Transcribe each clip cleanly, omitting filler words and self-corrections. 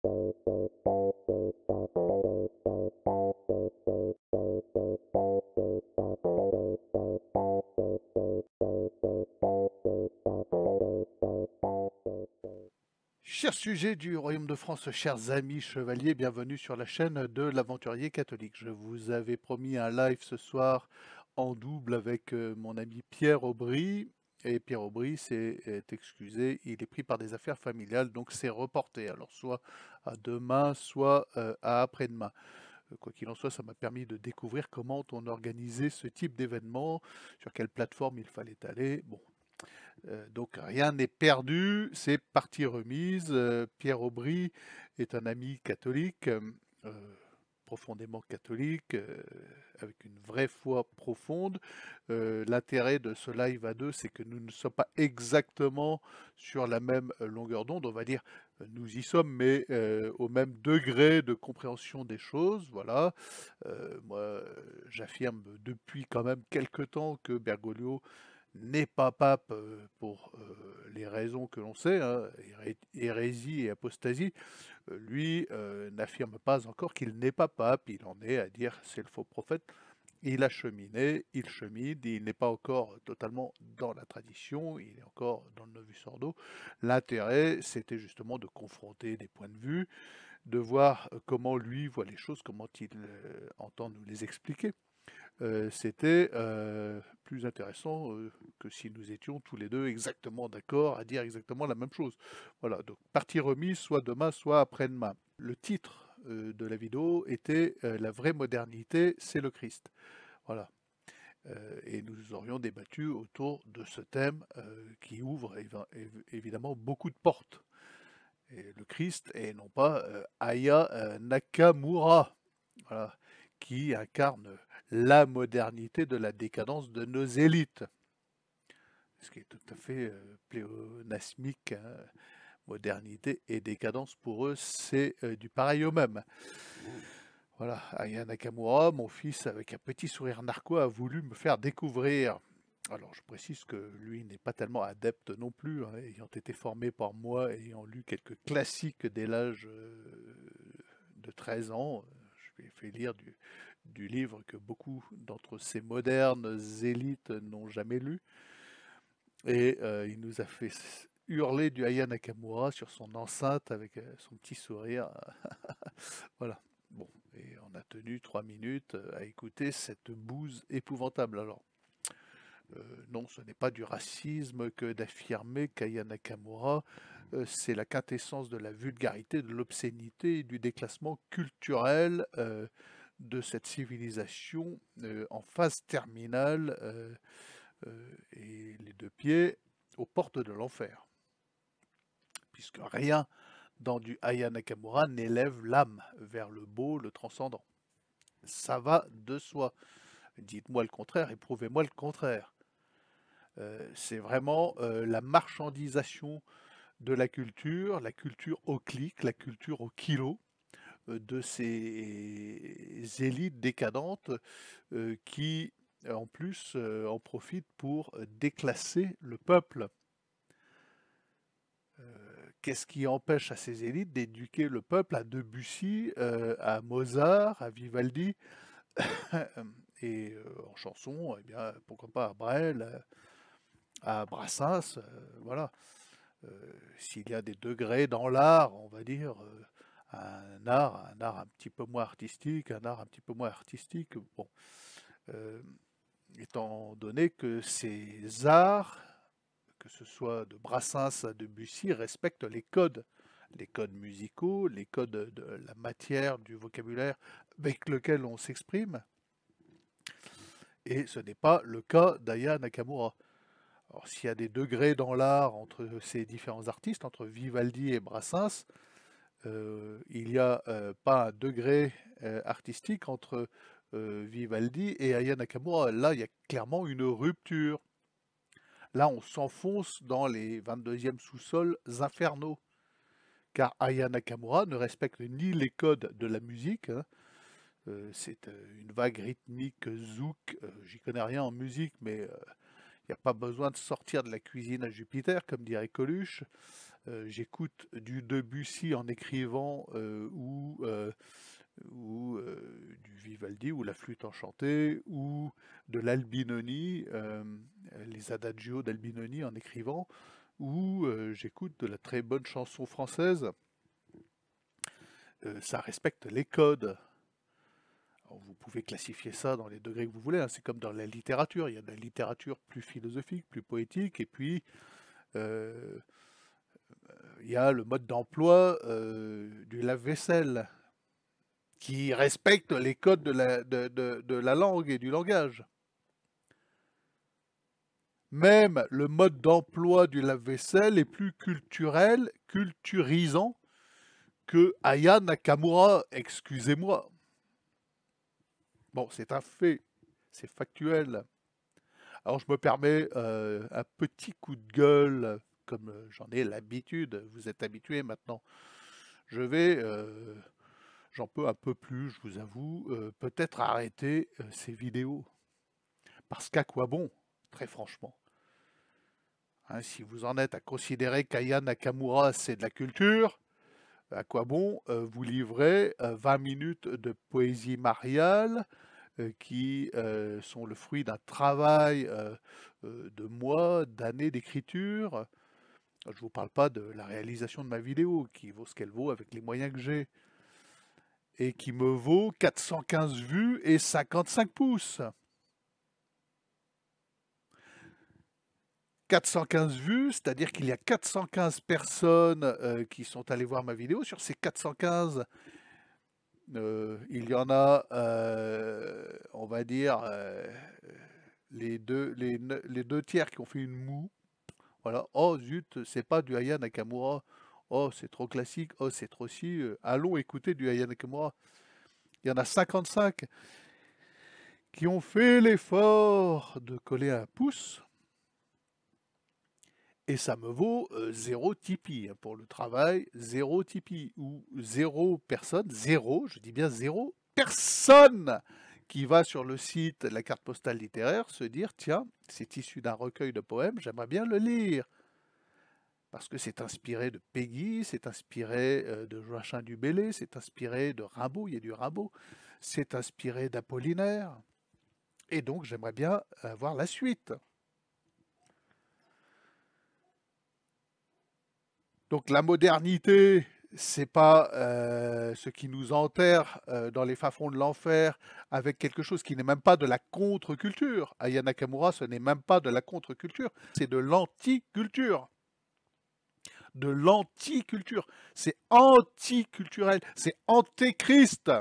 Chers sujets du Royaume de France, chers amis chevaliers, bienvenue sur la chaîne de l'Aventurier Catholique. Je vous avais promis un live ce soir en double avec mon ami Pierre Aubry. Et Pierre Aubry est excusé, il est pris par des affaires familiales, donc c'est reporté. Alors soit à demain, soit à après-demain. Quoi qu'il en soit, ça m'a permis de découvrir comment on organisait ce type d'événement, sur quelle plateforme il fallait aller. Bon, donc rien n'est perdu, c'est partie remise. Pierre Aubry est un ami catholique, profondément catholique, avec une vraie foi profonde. L'intérêt de ce live à deux, c'est que nous ne sommes pas exactement sur la même longueur d'onde, on va dire, nous y sommes, mais au même degré de compréhension des choses. Voilà. Moi, j'affirme depuis quand même quelque temps que Bergoglio n'est pas pape pour les raisons que l'on sait, hein, hérésie et apostasie. Lui n'affirme pas encore qu'il n'est pas pape, il en est à dire c'est le faux prophète. Il a cheminé, il chemine, il n'est pas encore totalement dans la tradition, il est encore dans le Novus Ordo. L'intérêt, c'était justement de confronter des points de vue, de voir comment lui voit les choses, comment il entend nous les expliquer. C'était plus intéressant que si nous étions tous les deux exactement d'accord à dire exactement la même chose. Voilà, donc partie remise, soit demain, soit après-demain. Le titre de la vidéo était La vraie modernité, c'est le Christ. Voilà. Et nous aurions débattu autour de ce thème qui ouvre évidemment beaucoup de portes. Et le Christ et non pas Aya Nakamura. Voilà, qui incarne la modernité de la décadence de nos élites. Ce qui est tout à fait pléonasmique, hein. Modernité et décadence pour eux, c'est du pareil au même. Voilà, Aya Nakamura, mon fils, avec un petit sourire narquois, a voulu me faire découvrir. Alors, je précise que lui n'est pas tellement adepte non plus, hein, ayant été formé par moi, ayant lu quelques classiques dès l'âge de 13 ans. Je lui ai fait lire du livre que beaucoup d'entre ces modernes élites n'ont jamais lu. Et il nous a fait hurler du Aya Nakamura sur son enceinte avec son petit sourire. Voilà. Bon, et on a tenu 3 minutes à écouter cette bouse épouvantable. Alors, non, ce n'est pas du racisme que d'affirmer qu'Aya Nakamura, c'est la quintessence de la vulgarité, de l'obscénité et du déclassement culturel de cette civilisation en phase terminale et les deux pieds aux portes de l'enfer. Puisque rien dans du Aya Nakamura n'élève l'âme vers le beau, le transcendant. Ça va de soi. Dites-moi le contraire et prouvez-moi le contraire. C'est vraiment la marchandisation de la culture au clic, la culture au kilo, de ces élites décadentes qui, en plus, en profitent pour déclasser le peuple. Qu'est-ce qui empêche à ces élites d'éduquer le peuple à Debussy, à Mozart, à Vivaldi, et en chanson, eh bien, pourquoi pas à Brel, à Brassens, voilà. S'il y a des degrés dans l'art, on va dire, un art un petit peu moins artistique, un art un petit peu moins artistique, bon, euh, étant donné que ces arts, que ce soit de Brassens à Debussy, respectent les codes musicaux, les codes de la matière, du vocabulaire avec lequel on s'exprime, et ce n'est pas le cas d'Aya Nakamura. Alors, s'il y a des degrés dans l'art entre ces différents artistes, entre Vivaldi et Brassens, il n'y a pas un degré artistique entre Vivaldi et Aya Nakamura. Là, il y a clairement une rupture. Là, on s'enfonce dans les 22e sous-sols infernaux. Car Aya Nakamura ne respecte ni les codes de la musique, hein, c'est une vague rythmique zouk, j'y connais rien en musique, mais il n'y a pas besoin de sortir de la cuisine à Jupiter, comme dirait Coluche. J'écoute du Debussy en écrivant du Vivaldi ou la flûte enchantée ou de l'Albinoni, les adagios d'Albinoni en écrivant, ou j'écoute de la très bonne chanson française. Ça respecte les codes. Alors, vous pouvez classifier ça dans les degrés que vous voulez, hein. C'est comme dans la littérature. Il y a de la littérature plus philosophique, plus poétique, et puis euh, il y a le mode d'emploi du lave-vaisselle qui respecte les codes de la langue et du langage. Même le mode d'emploi du lave-vaisselle est plus culturel, culturisant que Aya Nakamura, excusez-moi. Bon, c'est un fait, c'est factuel. Alors je me permets un petit coup de gueule, comme j'en ai l'habitude, vous êtes habitués maintenant. J'en peux un peu plus, je vous avoue, peut-être arrêter ces vidéos. Parce qu'à quoi bon, très franchement, hein, si vous en êtes à considérer qu'Aya Nakamura c'est de la culture, à quoi bon vous livrer 20 minutes de poésie mariale qui sont le fruit d'un travail de mois, d'années d'écriture. Je ne vous parle pas de la réalisation de ma vidéo, qui vaut ce qu'elle vaut avec les moyens que j'ai, et qui me vaut 415 vues et 55 pouces. 415 vues, c'est-à-dire qu'il y a 415 personnes qui sont allées voir ma vidéo. Sur ces 415, il y en a, on va dire, les deux tiers qui ont fait une moue. Voilà. Oh zut, c'est pas du Aya Nakamura. Oh, c'est trop classique. Oh, c'est trop si. Allons écouter du Aya Nakamura. Il y en a 55 qui ont fait l'effort de coller un pouce. Et ça me vaut 0 Tipeee. Hein, pour le travail, 0 Tipeee. Ou 0 personne, 0, je dis bien 0 personne qui va sur le site La Carte Postale Littéraire se dire, tiens, c'est issu d'un recueil de poèmes, j'aimerais bien le lire. Parce que c'est inspiré de Peggy, c'est inspiré de Joachim du Bellay, c'est inspiré de Rimbaud, il y a du Rimbaud, c'est inspiré d'Apollinaire. Et donc j'aimerais bien avoir la suite. Donc la modernité, c'est pas ce qui nous enterre dans les fins-fonds de l'enfer avec quelque chose qui n'est même pas de la contre-culture. Aya Nakamura, ce n'est même pas de la contre-culture, c'est de l'anti-culture. De l'anti-culture. C'est anti-culturel, c'est antéchrist.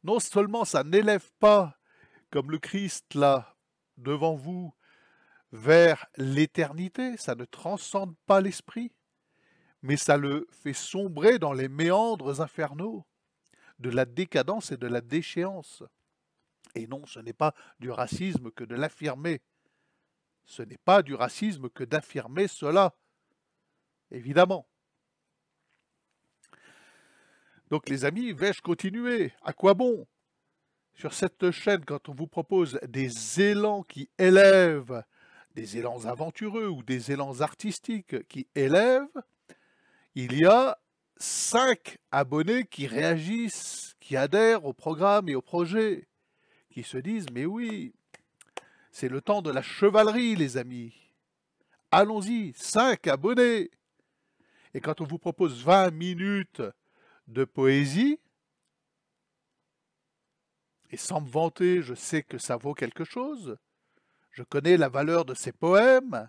Non seulement ça n'élève pas, comme le Christ là, devant vous, vers l'éternité, ça ne transcende pas l'esprit, mais ça le fait sombrer dans les méandres infernaux de la décadence et de la déchéance. Et non, ce n'est pas du racisme que de l'affirmer. Ce n'est pas du racisme que d'affirmer cela, évidemment. Donc les amis, vais-je continuer? À quoi bon? Sur cette chaîne, quand on vous propose des élans qui élèvent, des élans aventureux ou des élans artistiques qui élèvent, il y a 5 abonnés qui réagissent, qui adhèrent au programme et au projet, qui se disent « Mais oui, c'est le temps de la chevalerie, les amis. Allons-y, 5 abonnés !» Et quand on vous propose 20 minutes de poésie, et sans me vanter, je sais que ça vaut quelque chose, je connais la valeur de ces poèmes.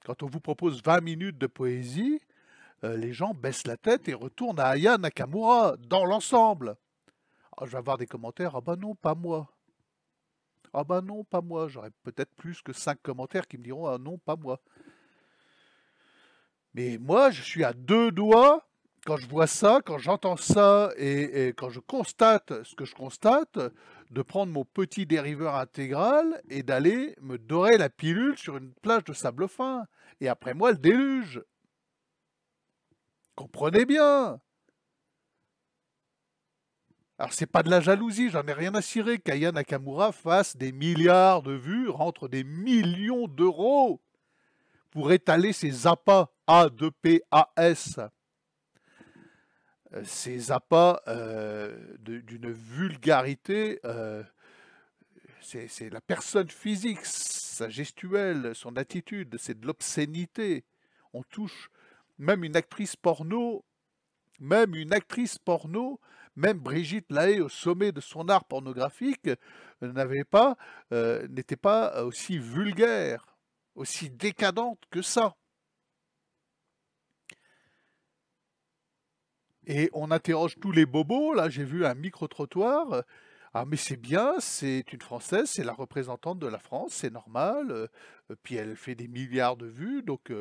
Quand on vous propose 20 minutes de poésie, les gens baissent la tête et retournent à Aya Nakamura, dans l'ensemble. Alors, je vais avoir des commentaires, « Ah bah non, pas moi. Ah bah non, pas moi. » J'aurai peut-être plus que 5 commentaires qui me diront « Ah non, pas moi. » Mais moi, je suis à 2 doigts, quand je vois ça, quand j'entends ça, et quand je constate ce que je constate, de prendre mon petit dériveur intégral et d'aller me dorer la pilule sur une plage de sable fin. Et après moi, le déluge. Comprenez bien. Alors c'est pas de la jalousie, j'en ai rien à cirer qu'Aya Nakamura fasse des milliards de vues, rentre des millions d'euros. pour étaler ses appâts, A2PAS, ces appâts d'une vulgarité, c'est la personne physique, sa gestuelle, son attitude, c'est de l'obscénité. On touche même une actrice porno, même Brigitte Lahaie au sommet de son art pornographique n'était pas aussi vulgaire, aussi décadente que ça. Et on interroge tous les bobos, là j'ai vu un micro-trottoir, ah mais c'est bien, c'est une Française, c'est la représentante de la France, c'est normal, puis elle fait des milliards de vues, donc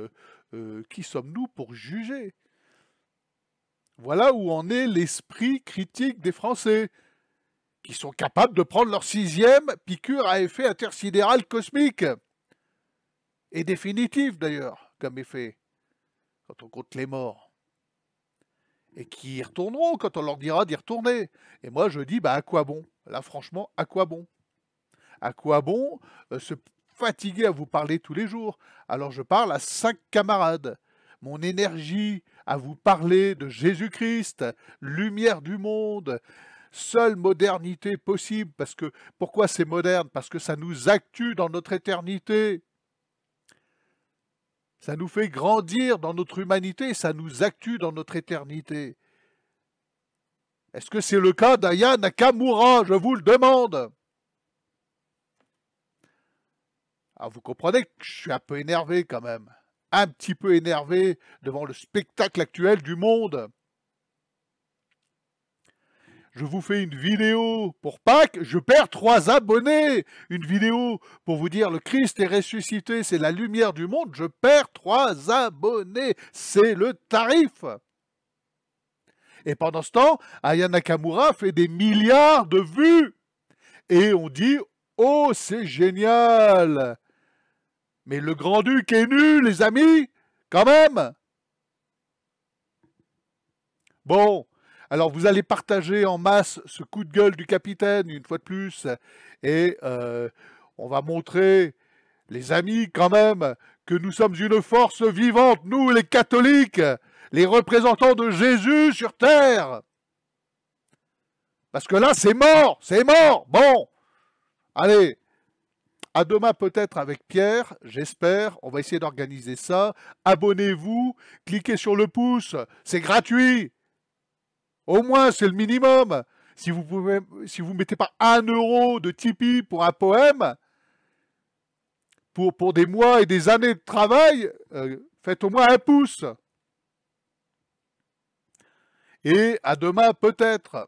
qui sommes-nous pour juger? Voilà où en est l'esprit critique des Français, qui sont capables de prendre leur 6e piqûre à effet intersidéral cosmique, et définitif d'ailleurs, comme effet, quand on compte les morts. Et qui y retourneront quand on leur dira d'y retourner. Et moi, je dis, bah, à quoi bon? Là, franchement, à quoi bon? À quoi bon se fatiguer à vous parler tous les jours? Alors, je parle à 5 camarades. Mon énergie à vous parler de Jésus-Christ, lumière du monde, seule modernité possible. Parce que, pourquoi c'est moderne? Parce que ça nous actue dans notre éternité. Ça nous fait grandir dans notre humanité, ça nous actue dans notre éternité. Est-ce que c'est le cas d'Aya Nakamura? Je vous le demande. Alors vous comprenez que je suis un peu énervé quand même. Un petit peu énervé devant le spectacle actuel du monde. Je vous fais une vidéo pour Pâques, je perds 3 abonnés. Une vidéo pour vous dire le Christ est ressuscité, c'est la lumière du monde, je perds 3 abonnés. C'est le tarif. Et pendant ce temps, Aya Nakamura fait des milliards de vues. Et on dit, oh c'est génial. Mais le grand-duc est nul, les amis, quand même. Bon. Alors vous allez partager en masse ce coup de gueule du capitaine, une fois de plus, et on va montrer, les amis, quand même, que nous sommes une force vivante, nous les catholiques, les représentants de Jésus sur terre. Parce que là, c'est mort, bon. Allez, à demain peut-être avec Pierre, j'espère, on va essayer d'organiser ça. Abonnez-vous, cliquez sur le pouce, c'est gratuit. Au moins, c'est le minimum. Si vous mettez pas 1 euro de Tipeee pour un poème, pour des mois et des années de travail, faites au moins un pouce. Et à demain peut-être.